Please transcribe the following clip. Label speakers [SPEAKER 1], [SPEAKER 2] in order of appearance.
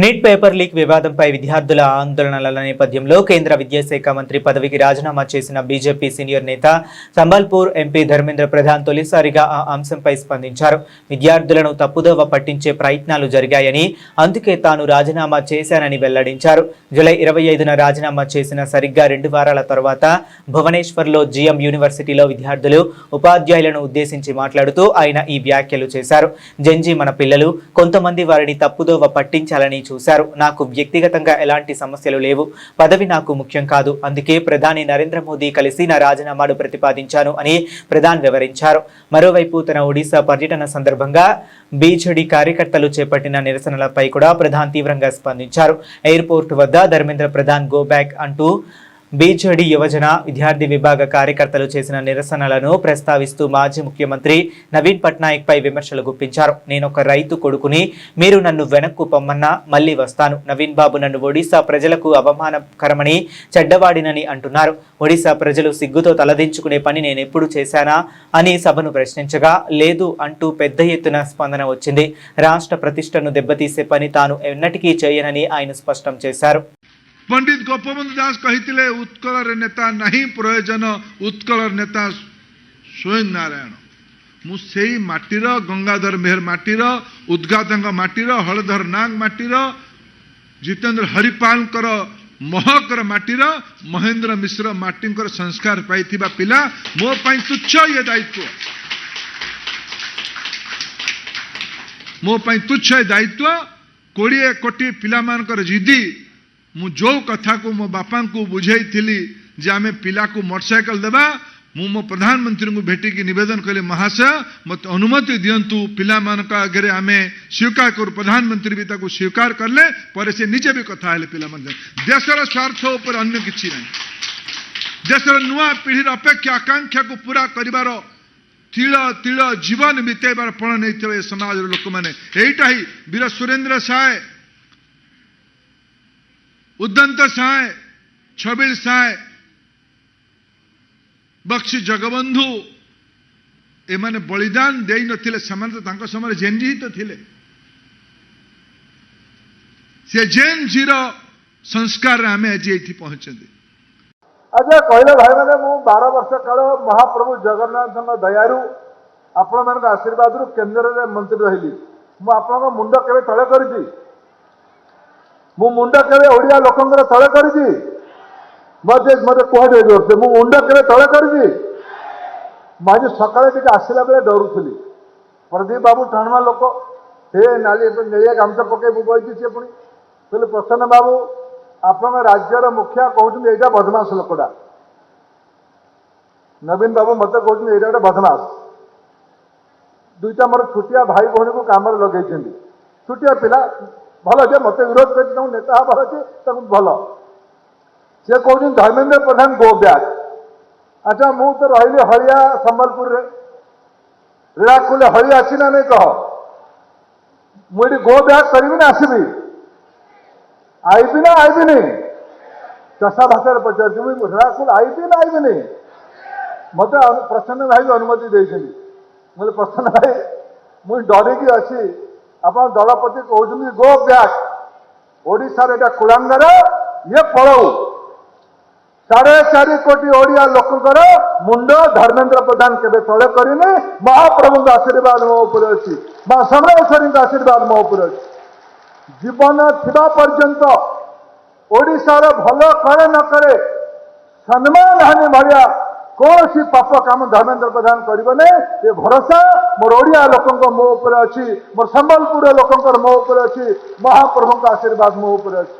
[SPEAKER 1] Neat paper leak వివాదంపై విద్యార్థుల ఆందోళనల నేపథ్యంలో కేంద్ర విద్యాశాఖ మంత్రి పదవికి రాజీనామా చేసిన బీజేపీ సీనియర్ నేత సంబల్పూర్ ఎంపీ ధర్మేంద్ర ప్రధాన్ తొలిసారిగా ఆ అంశంపై స్పందించారు. విద్యార్థులను తప్పుదోవ పట్టించే ప్రయత్నాలు జరిగాయని, అందుకే తాను రాజీనామా చేశానని వెల్లడించారు. జూలై 25న రాజీనామా చేసిన సరిగ్గా 2 వారాల తర్వాత భువనేశ్వర్లో జిఎం యూనివర్సిటీలో విద్యార్థులు, ఉపాధ్యాయులను ఉద్దేశించి మాట్లాడుతూ ఆయన ఈ వ్యాఖ్యలు చేశారు. జంజీ మన పిల్లలు, కొంతమంది వారిని తప్పుదోవ పట్టించాలని చూశారు. నాకు వ్యక్తిగతంగా ఎలాంటి సమస్యలు లేవు. పదవి నాకు ముఖ్యం కాదు. అందుకే ప్రధాని నరేంద్ర మోదీ కలిసి నా రాజీనామాను ప్రతిపాదించాను అని ప్రధాన్ వివరించారు. మరోవైపు తన ఒడిశా పర్యటన సందర్భంగా బీజేడీ కార్యకర్తలు చేపట్టిన నిరసనలపై కూడా ప్రధాన్ తీవ్రంగా స్పందించారు. ఎయిర్పోర్ట్ వద్ద ధర్మేంద్ర ప్రధాన్ గో బ్యాక్ అంటూ బీజేడీ యువజన విద్యార్థి విభాగ కార్యకర్తలు చేసిన నిరసనలను ప్రస్తావిస్తూ మాజీ ముఖ్యమంత్రి నవీన్ పట్నాయక్ పై విమర్శలు గుప్పించారు. నేనొక రైతు కొడుకుని, మీరు నన్ను వెనక్కు పొమ్మన్నా మళ్లీ వస్తాను. నవీన్ బాబు నన్ను ఒడిశా ప్రజలకు అవమానకరమని, చెడ్డవాడినని అంటున్నారు. ఒడిశా ప్రజలు సిగ్గుతో తలదించుకునే పని నేనెప్పుడు చేశానా అని సభను ప్రశ్నించగా, లేదు అంటూ పెద్ద ఎత్తున స్పందన వచ్చింది. రాష్ట్ర ప్రతిష్టను దెబ్బతీసే పని తాను ఎన్నటికీ చేయనని ఆయన స్పష్టం చేశారు.
[SPEAKER 2] पंडित गोपबंधु दास कही उत्कल नेता नहीं प्रयोजन, उत्कल नेता स्वयं नारायण। मुझे माटीर गंगाधर मेहर माटीर, उद्गातंग माटीर, हलधर नाग माटीर, जितेंद्र हरिपाल महकर माटीर, महेंद्र मिश्र माटी संस्कार पाई पिला मो पाई तुच्छ ये दायित्व, मो पाई तुच्छ दायित्व। 20 कोटी पिला जिदी मु जो कथा को मो बापा को बुझाई थी जे आमे पिला को मोटरसाइकिल देबा, मु मो प्रधानमंत्री को भेटी की निवेदन कले, महाशय मत अनुमति दियंतु पिला मान का आगे आमे स्वीकार कर। प्रधानमंत्री भी ताको स्वीकार करले पर से निजे भी कथा हेले पिला मन देशर स्वार्थ ऊपर अन्य किछि नै, देशर नुआ पीढ़ीर अपेक्षा आकांक्षा को पूरा करिवार तिल तिल जीवन बितेबार पण नै समाज लोक माने एटा ही वीर सुरेंद्र साय, उद्दंत साय, छबिल साय, बक्सी जगबंधु एमाने बलिदान दे नथिले, समान तो तांको समय जेनजी तो थिले। से जेनजीर संस्कार आमे आज एठी पहुंचंदी।
[SPEAKER 3] अच्छा कहले भाई माने मु 12 वर्ष काल महाप्रभु जगन्नाथ दयारु आपण मान आशीर्वाद रु केंद्र रे मंत्री रहिली। मु आपण मुंड केबे तळे करजी, मु मुंड केबे ओडिया लोकंकर तळे करजी, मते मते कोहडे जोरसे मु मुंड केबे तळे करजी। माझे सकाळे टिके आसिला बेले डरुथली, प्रदीप बाबू ठाणमा लोक हे नाली नेलिया गामचा पके बुबईची से पुणी बोले प्रसन्न बाबू आपण राज्यर मुखिया कहउछन एटा बदमाश लोकडा, नवीन बाबू मते कहउछन एटा एटा बदमाश। दुईटा मोर छुटिया भाई भौणी को काम लगे, छुटिया पिला भल जे मत विरोध कर नेता हबार अच्छे भल। सी कौन धर्मेंद्र प्रधान गो बैक। अच्छा मु तो रही हलिया संबलपुर रीराकुल हलिया अच्छी ना नहीं कह, मुझे गो बैक करी ना आसबि आईबी ना आईबी नहीं चषा भाषा पचार रीराकुल आईबी ना आईबी नहीं। मत प्रसन्न भाई अनुमति देते, मुझे प्रसन्न भाई मुझे डरिकी अच्छी आप दलपति कहते गो बैक, ओडिशार एटा कुलांगर ये पड़ऊ 4.5 कोटी ओडिया लोकंकर मुंड धर्मेंद्र प्रधान केबे तळे करिने। महाप्रभु आशीर्वाद मो ऊपर अछि, मां समलेश्वरी आशीर्वाद मो ऊपर अछि। जीवन थिबा पर्यंत ओडिशार भल करे न करे सम्मान हानि भरिया कौन सी पाप काम धर्मेंद्र प्रधान करिबने ये भरोसा मोर ओडिया लोकंक मो ऊपर अछि, मोर संबलपुर लोकंकर मो ऊपर अछि, महाप्रभु आशीर्वाद मो ऊपर अछि।